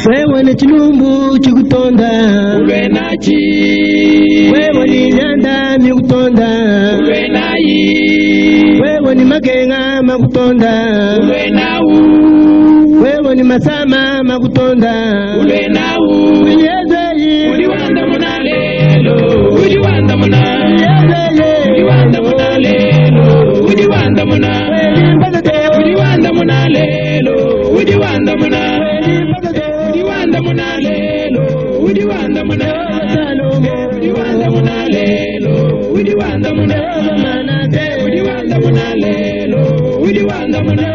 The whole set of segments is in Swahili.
Wewe ni Tshilumbu Tshikutonda Ulwe nachi Wewe ni nyanda Tshikutonda Ulwe nai Wewe ni magenga Makutonda Ulwe nau Wewe ni masama Makutonda Ulwe nau Uyezeye Uli Wandamuna lelo Uli Wandamuna Uli Wandamuna lelo Uli Wandamuna Uli Wandamuna lelo Uli Wandamuna Uli Wandamuna lelo Uli Wandamuna Uli Wandamuna lelo Uli Wandamuna Uli Wandamuna lelo Uli Wandamuna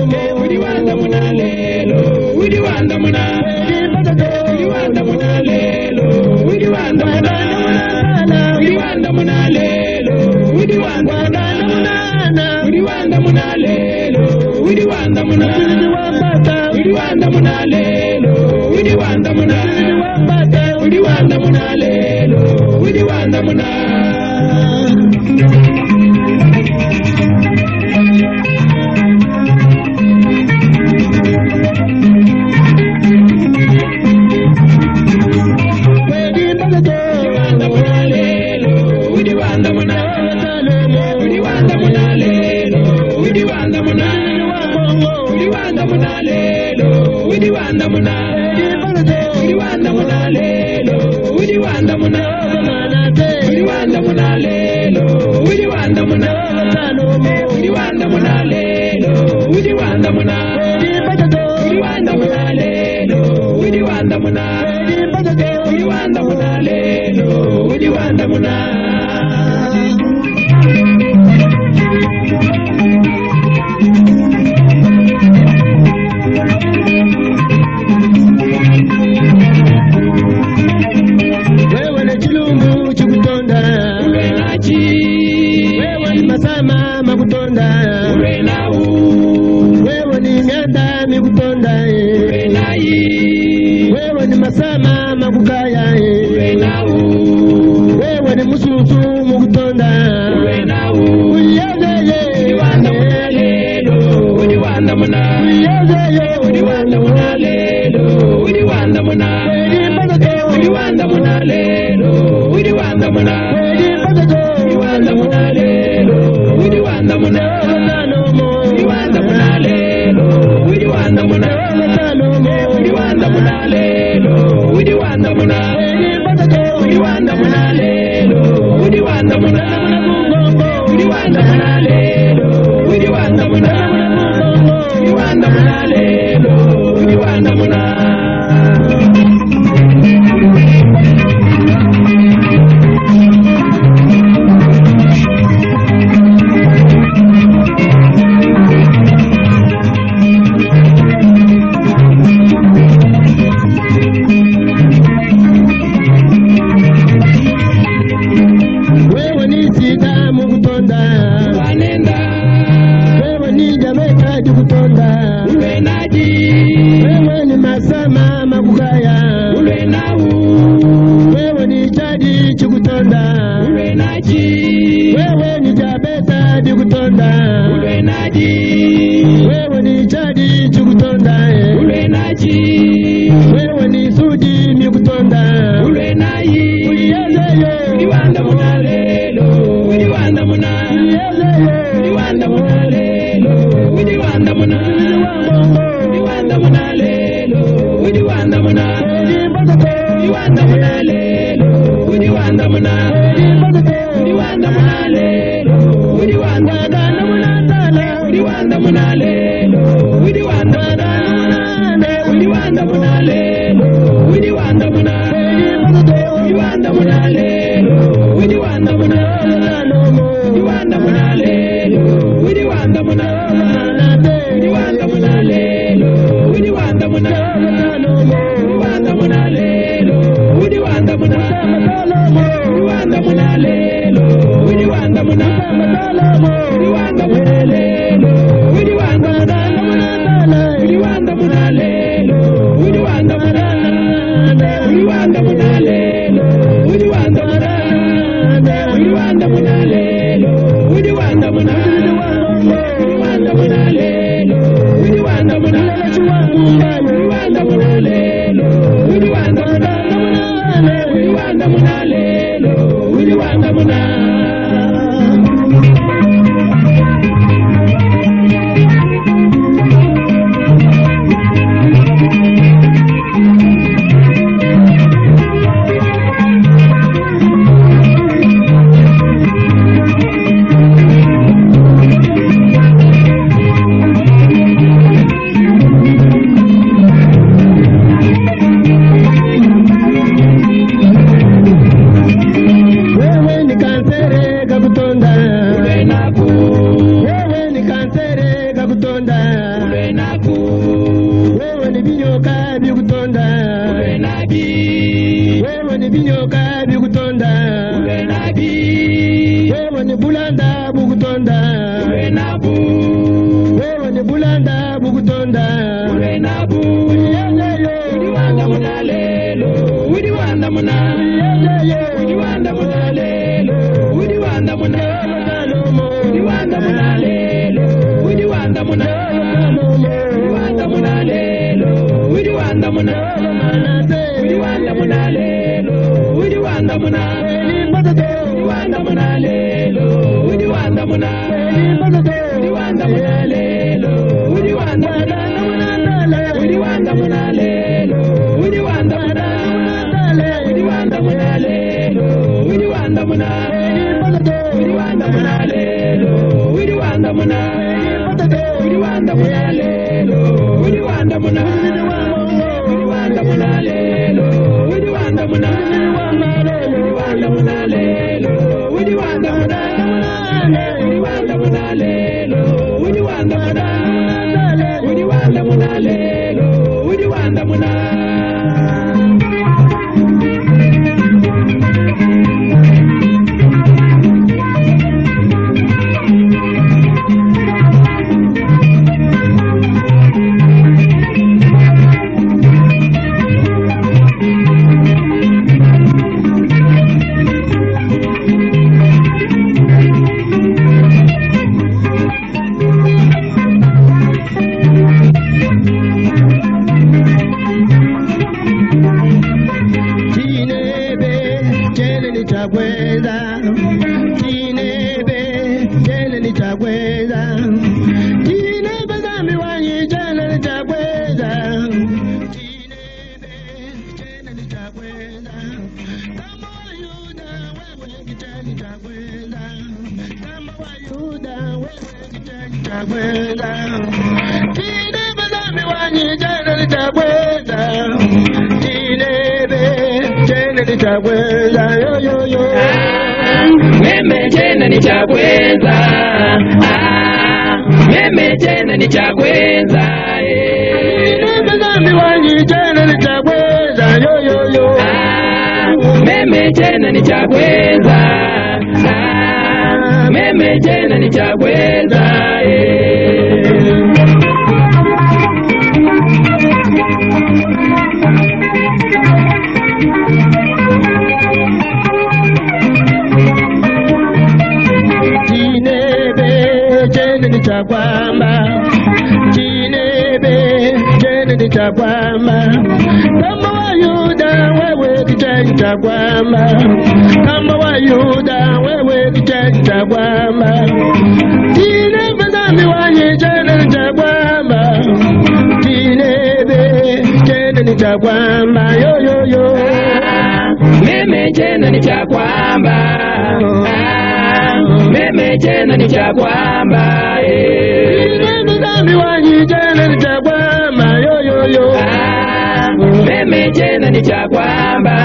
Uli Wandamuna lelo Uli Wandamuna Uli Wandamuna lelo Uli Wandamuna Uli Wandamuna lelo Uli Wandamuna Uli Wandamuna lelo Uli Wandamuna Uli Wandamuna lelo Uli Wandamuna Uli Wandamuna lelo Uli Wandamuna Wandamuna nabu udi Wandamuna lelo udi Wandamuna udi Wandamuna lelo udi Wandamuna udi Wandamuna lelo udi Wandamuna udi Wandamuna lelo udi Wandamuna udi Wandamuna lelo udi Wandamuna udi Wandamuna lelo udi Wandamuna udi Wandamuna lelo udi Wandamuna udi Wandamuna lelo udi Wandamuna udi Wandamuna lelo udi Wandamuna udi Wandamuna lelo udi Wandamuna udi Wandamuna lelo udi Wandamuna udi Wandamuna lelo udi Wandamuna udi Wandamuna lelo udi Wandamuna udi Wandamuna lelo udi Wandamuna udi Wandamuna lelo udi Wandamuna. Meme tena ni chakwenza, meme tena ni chakwenza, meme tena ni chakwenza, meme tena ni chakwenza. Kama Wayuda wewe kitenda kwamba, kama Wayuda wewe kitenda kwamba, tine bazami wanye jana nitakwamba, tinebe jana nitakwamba, yo yo yo. Meme jana nitakwamba, meme jana nitakwamba, tine bazami wanye jana nitakwamba, yo yo yo. Meme jana nitakwamba,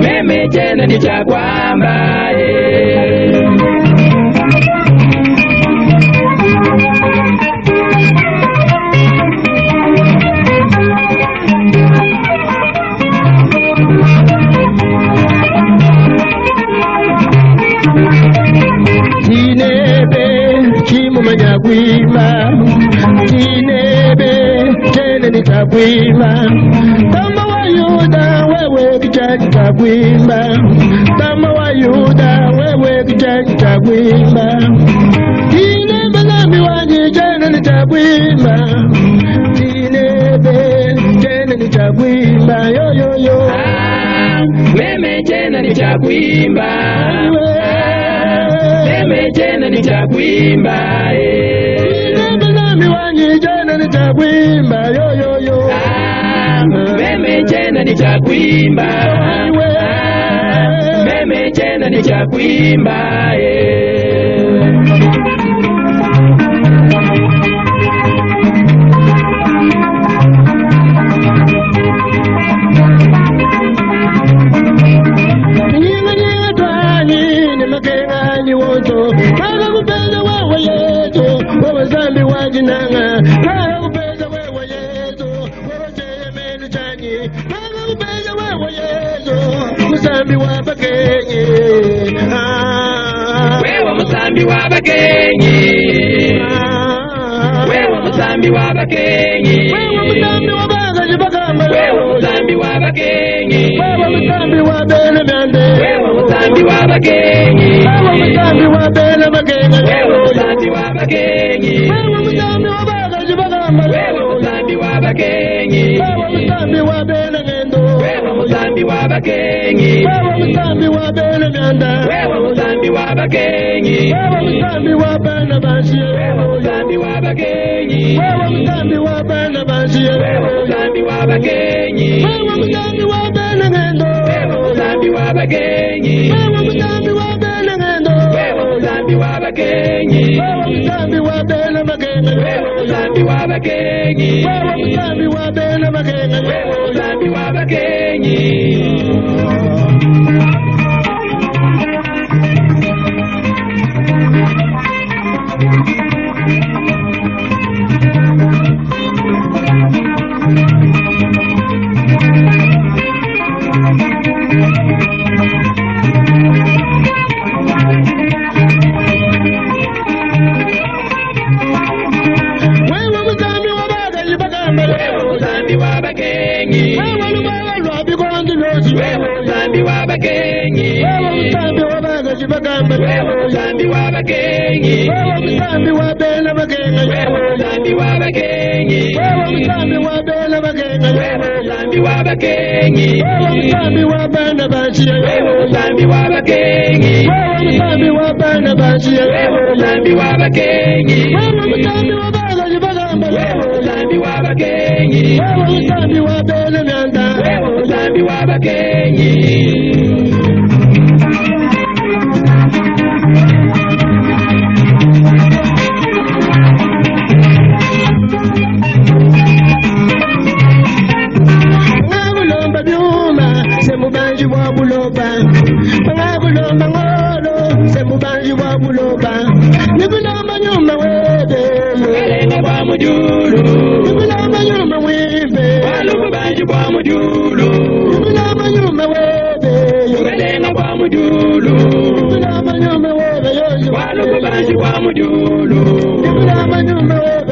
meme jana nitakwamba, tinebe chimumanya kwima, tinebe tena nitakwima. Kama Wayuda wewe kitenda kwima, kama Wayuda wewe kitenda kwima, tinebe nami wanje jana nitakwima, tinebe tena nitakwima, yo yo yo. meme jana nitakwimba, meme jana nitakwimba, tinebe nami wanje jana nitakwima, yo yo yo. Meme jana nitakwimba, meme jana nitakwimba, Musambi wa bagenyi, wewe musambi wa bagenyi, wewe musambi w'abakenyi wewe musambi w'abagazi bagamba wewe musambi w'abakenyi wewe musambi wa bene myande wewe musambi w'abakenyi wewe musambi wa bene magenga wewe musambi w'abakenyi wewe musambi w'abagazi bagamba wewe musambi w'abakenyi wewe musambi wa bene ngendo wewe musambi w'abakenyi wewe musambi wa bene myanda wewe musambi w'abakenyi wewe musambi wa bene basiye wewe musambi w'abakenyi wewe musambi wa bene basiye wewe musambi w'abakenyi wewe musambi wa bene ngendo wewe musambi w'abakenyi wewe musambi wa bene ngendo wewe musambi w'abakenyi wewe musambi wa bene magenga wewe musambi w'abakenyi wewe musambi wa bene magenga wewe musambi w'abakenyi wewe musambi w'abagazi bagamba wewe musambi w'abakenyi wewe lubawa lwa bikondi losi wewe musambi w'abakenyi wewe musambi w'abagazi bagamba wewe musambi w'abakenyi wewe musambi wa bene magenga wewe musambi w'abakenyi wewe musambi wa bene magenga wewe musambi w'abakenyi wewe musambi wa bene basiye wewe musambi w'abakenyi wewe musambi wa bene basiye wewe musambi w'abakenyi wewe musambi w'abagazi bagamba wewe musambi w'abakenyi wewe musambi wa bene myanda wewe musambi w'abakenyi ngabulomba byuma semubanji bwa buloba ngabulomba ngolo semubanji bwa buloba nibulomba nyuma webe Welenga bwa mujulu nibulomba nyuma webe walugu banji bwa mujulu nibulomba nyuma webe Welenga bwa mujulu nibulomba nyuma webe yoyo walugu banji bwa mujulu nibulomba nyuma webe